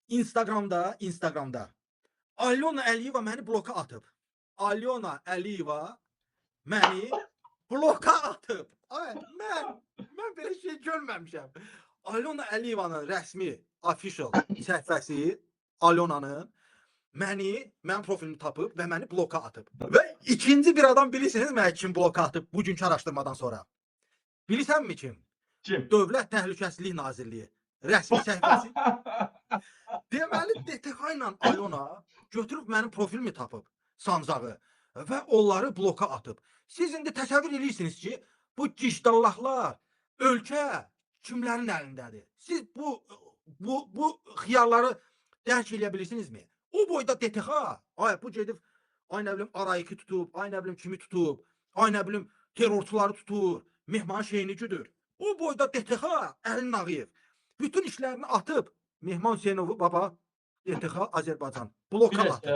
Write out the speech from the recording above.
Instagramda Alyona Əliyeva məni bloka atıb. Alyona Əliyeva məni bloka atıb. Ay, mən belə şey görməmişəm. Alyona Əliyevanın rəsmi official səhifəsi Alyonanın mənim profilimi tapıb və məni bloka atıb. Və ikinci bir adam bilirsiniz məni kim bloka atıb bugünkü araşdırmadan sonra? Bilirsənmi kim? Kim? Dövlət Təhlükəsizlik Nazirliyi rəsmi səhifəsi. Deməli DTX ilə Alyona götürüb mənim profilimi tapıb sancağı və onları bloka atıb. Siz indi təsəvvür edirsiniz ki, bu gicdallahlar ölkə kimlərin əlindədir? Siz bu xiyarları dərk edə bilirsinizmi? O boyda DTX, ay bu gedib ay nə bilim Arayiki tutub, ay nə bilim kimi tutub, ay nə bilim terrorçuları tutur, Mehman şeyini güdür. O boyda DTX Əlin Ağayev bütün işlərini atıb Mehman Hüseynovu baba DTX Azərbaycan bloka atıb.